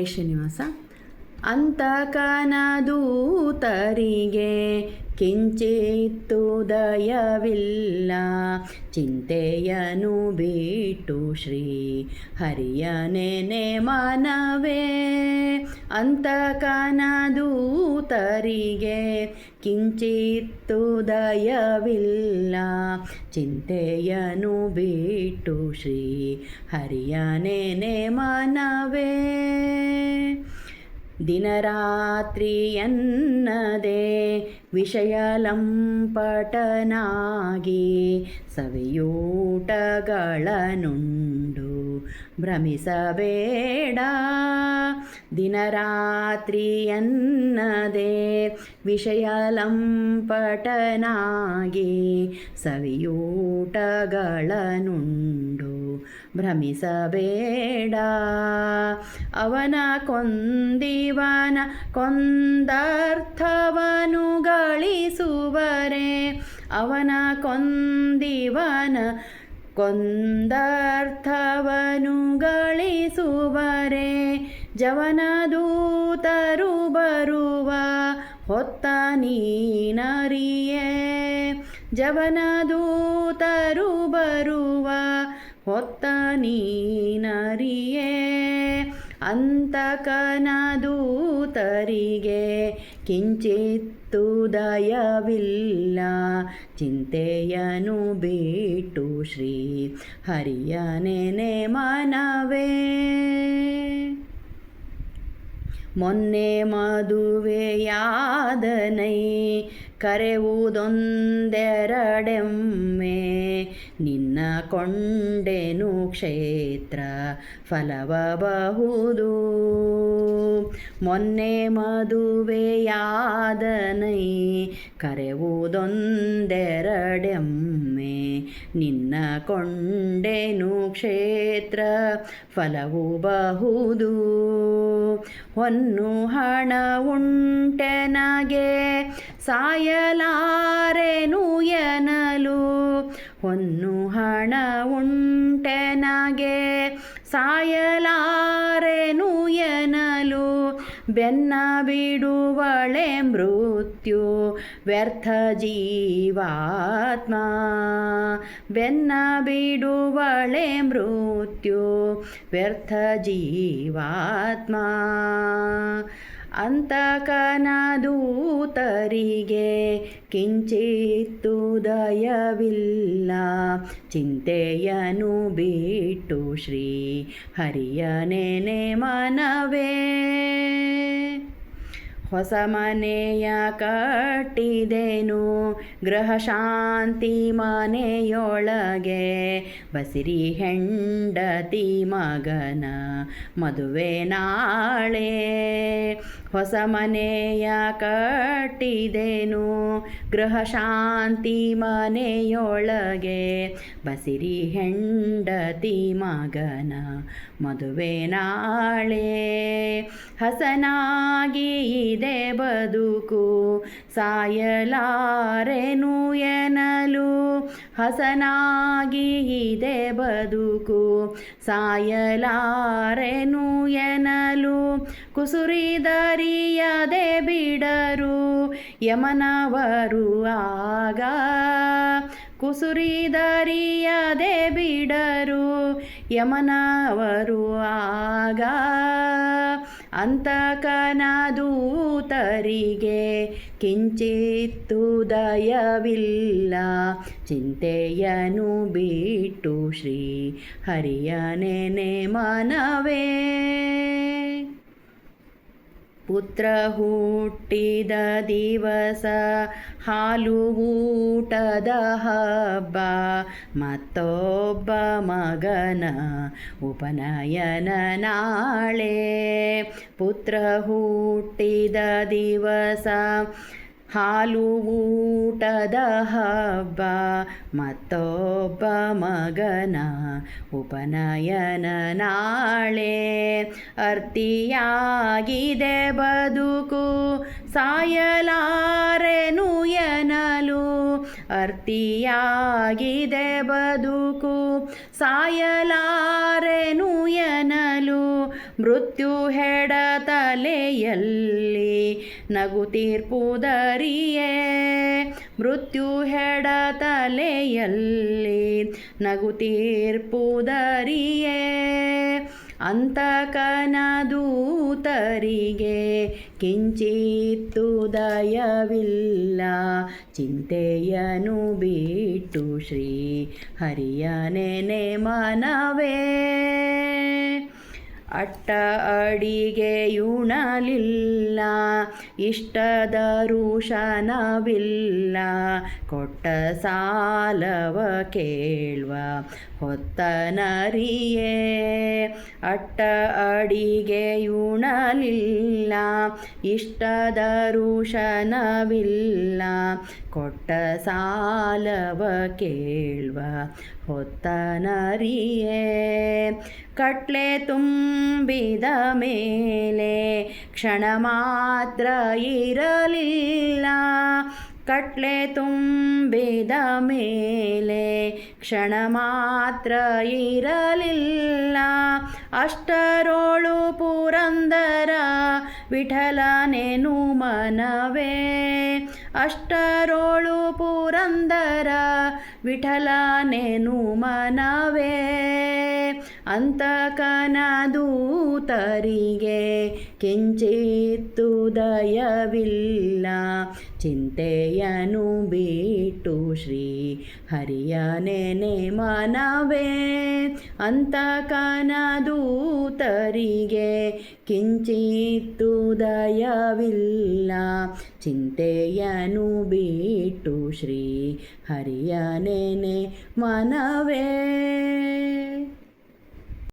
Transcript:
ಶ್ರೀನಿವಾಸ. ಅಂತಕನದೂತರಿಗೆ ಕಿಂಚಿತ್ತು ದಯವಿಲ್ಲ, ಚಿಂತೆಯನು ಬಿಟ್ಟು ಶ್ರೀ ಹರಿಯ ನೆನೆ ಮನವೇ. ಅಂತಕನದೂತರಿಗೆ ಕಿಂಚಿತ್ತು ದಯವಿಲ್ಲ, ಚಿಂತೆಯನು ಬಿಟ್ಟು ಶ್ರೀ ಹರಿಯ ನೆನೆ ಮನವೇ. ದಿನರಾತ್ರಿ ಎನ್ನದೆ ವಿಷಯಲಂಪಟನಾಗಿ ಸವಿಯೂಟಗಳನ್ನುಂಡು ಭ್ರಮಿಸಬೇಡ. ದಿನರಾತ್ರಿ ಎನ್ನದೆ ವಿಷಯಲಂಪಟನಾಗಿ ಸವಿಯೂಟಗಳನ್ನುಂಡು ಭ್ರಮಿಸಬೇಡ. ಅವನ ಕೊಂದಿವನ ಕೊಂದರ್ಥವನು ಗಳಿಸುವರೆ, ಅವನ ಕೊಂದಿವನ ಕೊಂದರ್ಥವನು ಗಳಿಸುವರೆ. ಜವನದೂತರು ಬರುವ ಹೊತ್ತ ನೀನರಿಯೇ, ಜವನದೂತರು ಬರುವ ಹೊತ್ತ ನೀನರಿಯೇ. ಅಂತಕನದೂತರಿಗೆ ಕಿಂಚಿತ್ತು ದಯವಿಲ್ಲ, ಚಿಂತೆಯನು ಬಿಟ್ಟು ಶ್ರೀ ಹರಿಯ ನೆನೆ ಮನವೇ. ಮೊನ್ನೆ ಮದುವೆಯಾದನೈ ಕರೆವುದೊಂದೆರಡೆಮ್ಮೆ, ನಿನ್ನ ಕೊಂಡೆನು ಕ್ಷೇತ್ರ ಫಲವಬಹುದು. ಮೊನ್ನೆ ಮದುವೆಯಾದನೈ ಕರೆವುದೊಂದೆರಡೆಮ್ಮೆ, ನಿನ್ನ ಕೊಂಡೆನು ಕ್ಷೇತ್ರ ಫಲವು ಬಹುದು. ಹೊನ್ನು ಹಣ ಉಂಟೆನಗೆ ಸಾಯಲಾರೆನು ಎನಲು, ಹೊನ್ನು ಹಣ ಉಂಟೆನಗೆ ಸಾಯಲಾರೆನು ಎನಲು. ಬೆನ್ನ ಬಿಡುವಳೆ ಮೃತ್ಯು ವ್ಯರ್ಥ ಜೀವಾತ್ಮ, ಬೆನ್ನ ಬಿಡುವಳೆ ಮೃತ್ಯು ವ್ಯರ್ಥ ಜೀವಾತ್ಮ. ಅಂತಕನದೂತರಿಗೆ ಕಿಂಚಿತ್ತು ದಯವಿಲ್ಲ, ಚಿಂತೆಯನು ಬಿಟ್ಟು ಶ್ರೀ ಹರಿಯ ನೆನೆ ಮನವೇ. ಹೊಸ ಮನೆಯ ಕಟ್ಟಿದೆನು ಗೃಹ ಶಾಂತಿ ಮನೆಯೊಳಗೆ, ಬಸಿರಿ ಹೆಂಡತಿ ಮಗನ ಮದುವೆ ನಾಳೆ. ಹೊಸ ಮನೆಯ ಕಟ್ಟಿದೆನು ಗೃಹ ಶಾಂತಿ ಮನೆಯೊಳಗೆ, ಬಸಿರಿ ಹೆಂಡತಿ ಮಗನ ಮದುವೆ ನಾಳೆ. ಹಸನಾಗಿ ಇದೆ ಬದುಕು ಸಾಯಲಾರೆನು ಎನಲು, ಹಸನಾಗಿ ಇದೆ ಬದುಕು ಸಾಯಲಾರೆನು ಎನಲು. ಕುಸುರಿದರಿಯದೆ ಬಿಡರು ಯಮನವರು ಆಗ, ಕುಸುರಿದರಿಯದೆ ಬಿಡರು ಯಮನವರು ಆಗ. ಅಂತಕನದೂತರಿಗೆ ಕಿಂಚಿತ್ತು ದಯವಿಲ್ಲ, ಚಿಂತೆಯನು ಬಿಟ್ಟು ಶ್ರೀ ಹರಿಯ ನೆನೆ ಮನವೇ. ಪುತ್ರ ಹುಟ್ಟಿದ ದಿವಸ ಹಾಲು ಊಟದ ಹಬ್ಬ, ಮತ್ತೊಬ್ಬ ಮಗನ ಉಪನಯನ ನಾಳೆ. ಪುತ್ರ ಹುಟ್ಟಿದ ದಿವಸ ಹಾಲು ಊಟದ ಹಬ್ಬ, ಮತ್ತೊಬ್ಬ ಮಗನ ಉಪನಯನ ನಾಳೆ. ಅರ್ತಿಯಾಗಿದೆ ಬದುಕು ಸಾಯಲಾರೆನು ಎನಲು, ಅರ್ತಿಯಾಗಿದೆ ಬದುಕು ಸಾಯಲಾರೆನು ಎನಲು. ಮೃತ್ಯು ಹೆಡತಲೆಯಲ್ಲಿ ನಗುತ್ತೀರ್ಪುದರಿಯೇ ಮೃತ್ಯು ಹೆಡತಲೆಯಲ್ಲಿ ನಗುತ್ತೀರ್ಪುದರಿಯೇ ಅಂತಕನ ದೂತರಿಗೆ ಕಿಂಚಿತ್ತು ದಯವಿಲ್ಲ ಚಿಂತೆಯನು ಬಿಟ್ಟು ಶ್ರೀ ಹರಿಯ ನೆನೆ ಮನವೇ ಅಟ್ಟ ಅಡಿಗೆಯುಣಲಿಲ್ಲ ಇಷ್ಟದ ಋಷನವಿಲ್ಲ ಕೊಟ್ಟ ಸಾಲವ ಕೇಳುವ ಹೊತ್ತನರಿಯೇ ಅಟ್ಟ ಅಡಿಗೆಯುಣಲಿಲ್ಲ ಇಷ್ಟದ ಋಷನವಿಲ್ಲ ಕೊಟ್ಟ ಸಾಲವ ಕೇಳುವ ಹೊತ್ತನರಿಯೇ ಕಟ್ಲೆ ತುಂಬಿದ ಮೇಲೆ ಕ್ಷಣ ಮಾತ್ರ ಇರಲಿಲ್ಲ ಕಟ್ಲೆ ತುಂಬಿದ ಮೇಲೆ ಕ್ಷಣ ಮಾತ್ರ ಇರಲಿಲ್ಲ ಅಷ್ಟರೋಳು ಪುರಂದರ ವಿಠಲನೆನು ಮನವೇ ಅಷ್ಟರೋಳು ಪುರಂದರ ವಿಠಲನೆನು ಮನವೇ ಅಂತಕನ ದೂತರಿಗೆ ಕಿಂಚಿತ್ತು ದಯವಿಲ್ಲ ಚಿಂತೆಯನು ಬಿಟ್ಟು ಶ್ರೀ ಹರಿಯ ನೆನೆ ಮನವೇ ಅಂತಕನ ದೂತರಿಗೆ ಕಿಂಚಿತ್ತು ದಯವಿಲ್ಲ ಚಿಂತೆಯನು ಬಿಟ್ಟು ಶ್ರೀ ಹರಿಯ ನೆನೆ ಮನವೇ